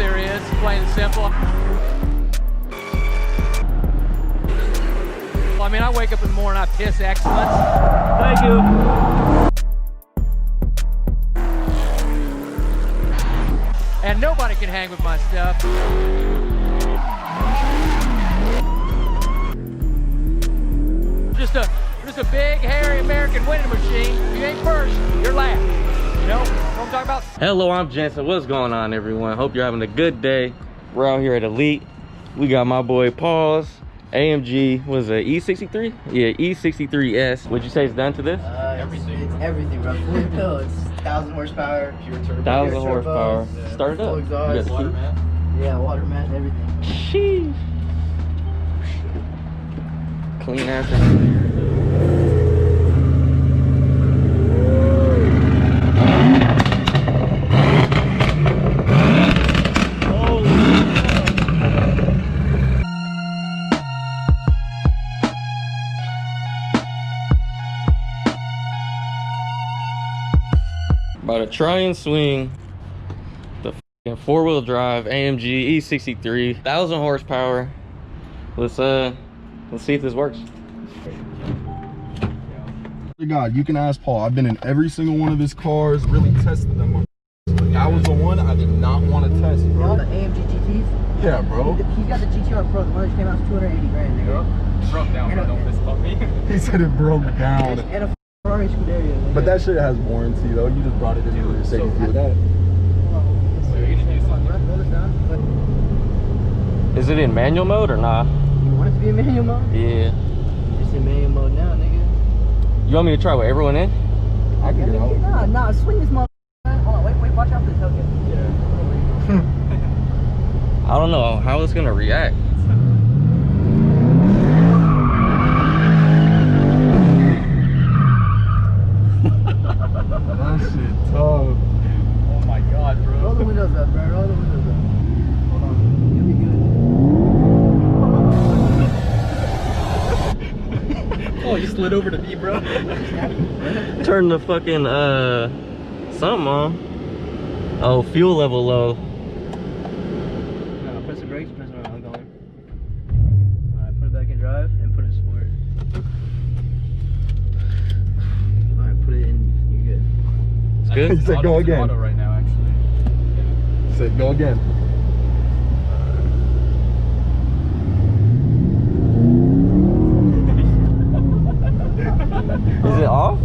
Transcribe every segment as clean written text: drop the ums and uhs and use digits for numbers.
there is, plain and simple. I mean, I wake up in the morning, I piss excellence. Thank you. And nobody can hang with my stuff. Just a big, hairy American winning machine. If you ain't first, you're last. You know what I'm talking about? Hello, I'm Jensen. What's going on, everyone? Hope you're having a good day. We're out here at Elite. We got my boy Paul's AMG, was it E63? Yeah, E63S. Would you say it's done to this? Everything. It's everything, bro. Fully built. It's 1,000 horsepower, pure turbo. 1,000 horsepower. Yeah. Start it up. Full exhaust. You got the Water key? mat. Yeah, water mat and everything. Sheesh. Clean ass interior. About to try and swing the four-wheel drive AMG E63, 1,000 horsepower. Let's see if this works. God, you can ask Paul. I've been in every single one of his cars, really tested them. That was the one I did not want to test, bro. All the AMG GTs? Yeah, bro. He's got the GTR Pro. The one that came out for 280 grand, nigga. Broke down, bro. Don't fist bump me. He said it broke down. And a Ferrari Scuderia. Nigga. But that shit has warranty, though. You just brought it in with Mercedes. Do that. Is it in manual mode or not? You want it to be in manual mode? Yeah. It's in manual mode now, nigga. You want me to try with everyone in? I can get out. Nah, swing this mother. Hold on, wait, watch out for this tailgate. Yeah. I don't know how it's gonna react. That shit tough. Oh my god, bro. Roll the windows up, bro. Roll the windows up. Hold on. You'll be good. Oh, you slid over to me, bro. Turn the fucking something on. Oh, fuel level low. No, press the brakes, press it around going. Alright, put it back in drive and put it in sport. Alright, put it in, you're good. It's good? He said go again. Auto right now, actually. He said go again. Is it off?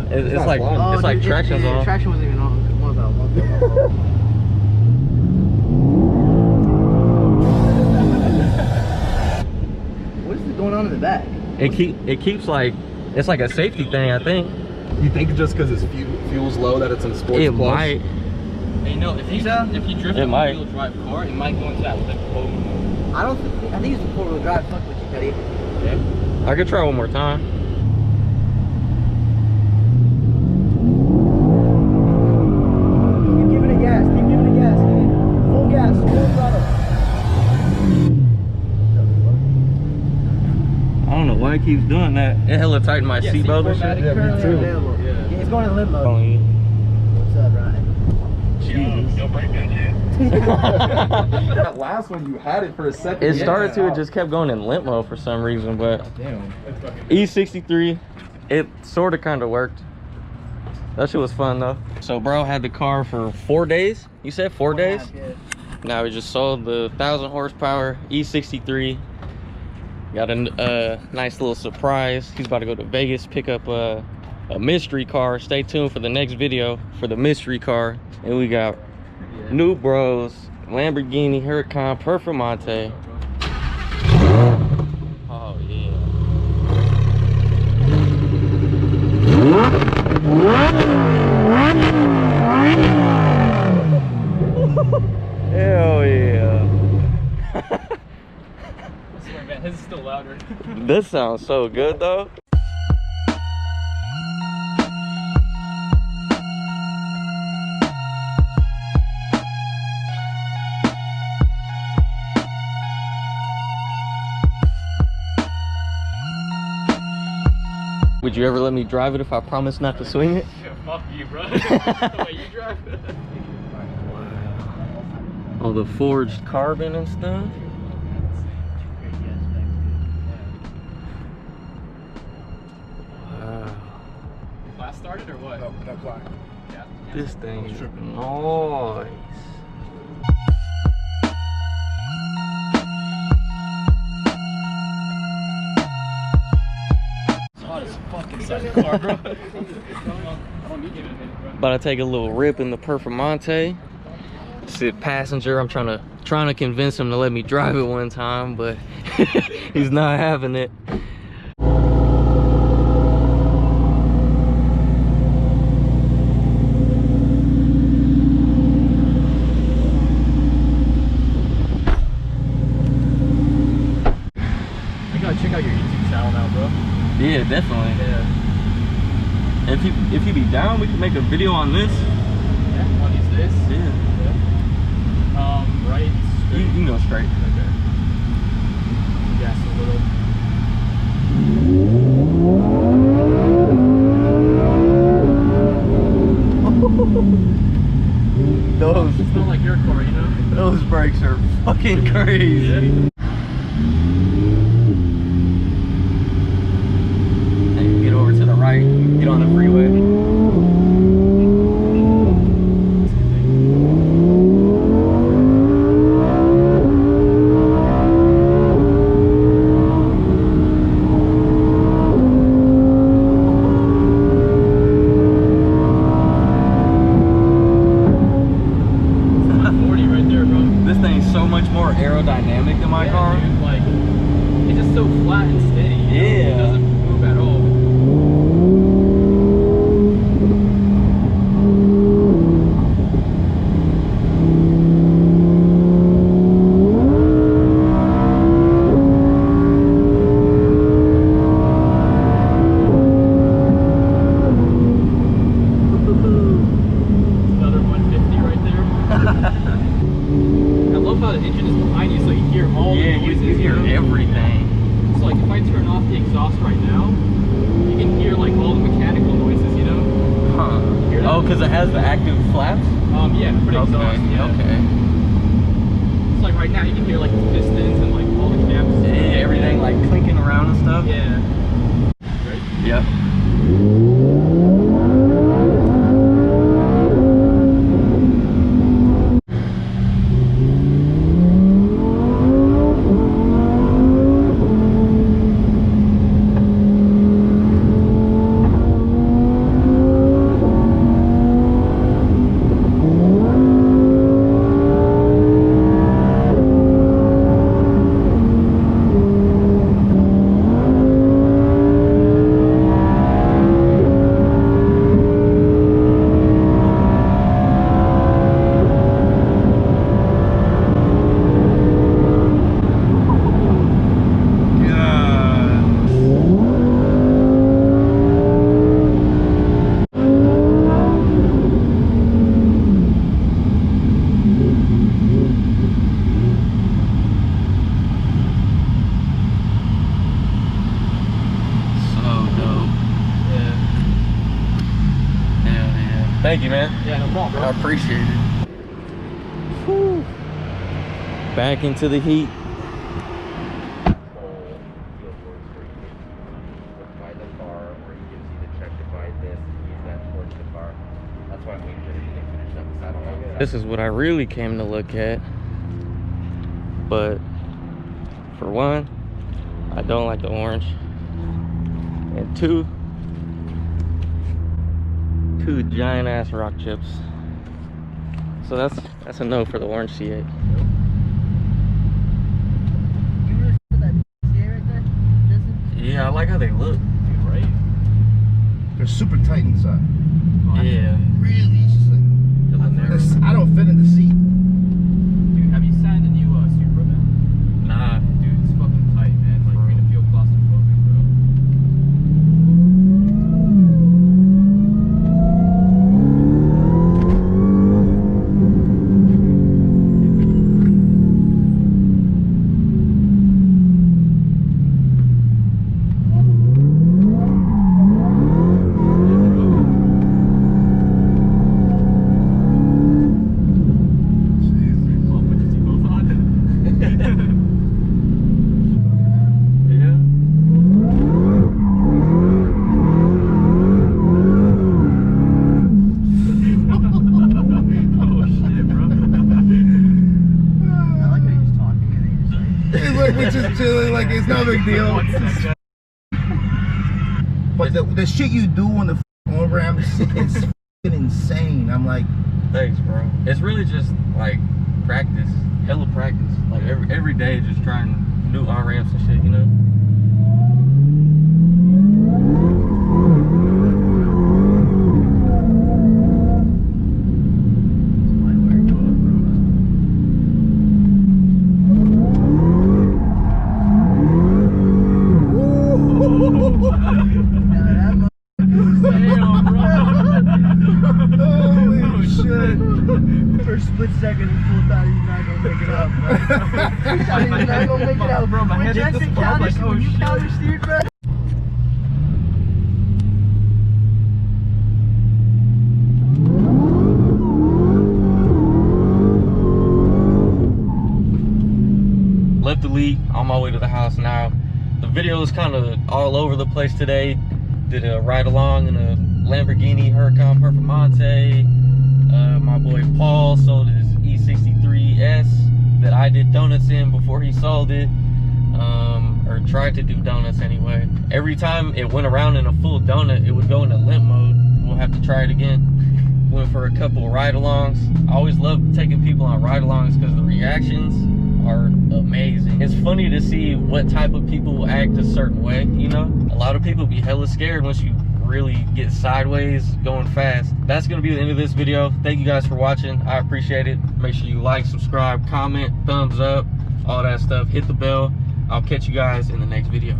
It's not like flying. it's like traction's off. Traction wasn't even on. One valve. What is going on in the back? It keeps like, it's like a safety thing, I think. You think just because it's fuel's low that it's in sports It plus? might. Hey, no, if you drift It a might. wheel drive car, it might go into that lift mode. I don't think, I think it's a four-wheel drive. Fuck with you, Cuddy. Yeah. I could try one more time. Keep giving it gas. Keep giving it gas. Full gas. Full throttle. I don't know why it keeps doing that. It hella tightened my seatbelt and shit. Yeah, me too. Available. Yeah. It's going in limp mode. Oh, yeah. What's up, Ryan? That last one, you had it for a second. It started to, it just kept going in limp mode for some reason, but Damn. E63, it sort of kind of worked. That shit was fun though. So bro had the car for 4 days. You said 4 days? Yeah. Now we just sold the 1,000 horsepower E63. Got a nice little surprise. He's about to go to Vegas, pick up a mystery car. Stay tuned for the next video for the mystery car. And we got new bros, Lamborghini Huracan Performante. Oh yeah. Hell yeah. Man, his is still louder. This sounds so good though. Would you ever let me drive it if I promised not to swing it? Yeah, fuck you, bro. The way you drive. All the forged carbon and stuff. Wow. Class started or what? No clock. Yeah. This thing is tripping. nice. It's hot as fuck inside the car, bro. About to take a little rip in the Performante. Sit passenger. I'm trying to convince him to let me drive it one time, but he's not having it. I gotta check out your YouTube channel now, bro. Yeah, definitely. Yeah. If you be down, we can make a video on this. Yeah, on these days. Yeah. Right. You can go straight. Okay. Gas a little. Those It's not like your car, you know? those brakes are fucking crazy. Yeah. Hey, get over to the right, get on the freeway. This thing's so much more aerodynamic than my car. Dude, like, it's just so flat and steady. You know? Yeah. It doesn't move at all. Another 150 right there. I love how the engine is behind you, so you hear all Yeah, the noises. you hear know? everything. So like if I turn off the exhaust right now, you can hear like all the mechanical noises, you know? Huh. Hear that? Oh, because it has the active flaps? Yeah, for the exhaust, yeah. Okay. It's like right now you can hear like the pistons and like all the cams. Yeah, everything like clinking around and stuff. Yeah. Right? Yep. Thank you, man. Yeah, no problem, bro. I appreciate it. Whew. Back into the heat. Buy the car, or he gives you the check to buy this, use that towards the car. That's why I'm waiting for you to finish up, because I don't know. This is what I really came to look at. But for one, I don't like the orange. And two giant ass rock chips. So that's a no for the orange C8. You really for that C8 right there? Justin? Yeah, I like how they look. Dude, right? They're super tight inside. Yeah. Really, it's just like, I don't fit in the seat. Dude, have you sat in the new Supra, man? Nah. Dude, it's fucking tight, man. Like, you're gonna feel claustrophobic, bro. we're just chilling, like it's no big deal. But the shit you do on the on ramps, it's fucking insane. I'm like, thanks, bro. It's really just like practice, hella practice. Like every day, just trying new on ramps and shit, you know. holy shit. For a split second, the fool thought he was not gonna make it up, bro. He thought he was not gonna make it out, bro. My head hit the spot, like, oh shit. Counter steered, bro. Left the lead, on my way to the house now. The video is kind of all over the place today. Did a ride along in a Lamborghini Performante. My boy Paul sold his e63s that I did donuts in before he sold it, or tried to do donuts anyway. Every time it went around in a full donut, it would go into limp mode. We'll have to try it again. Went for a couple ride-alongs. I always love taking people on ride-alongs because the reactions are amazing. It's funny to see what type of people will act a certain way, you know? A lot of people be hella scared once you really get sideways going fast. That's gonna be the end of this video. Thank you guys for watching. I appreciate it. Make sure you like, subscribe, comment, thumbs up, all that stuff. Hit the bell. I'll catch you guys in the next video.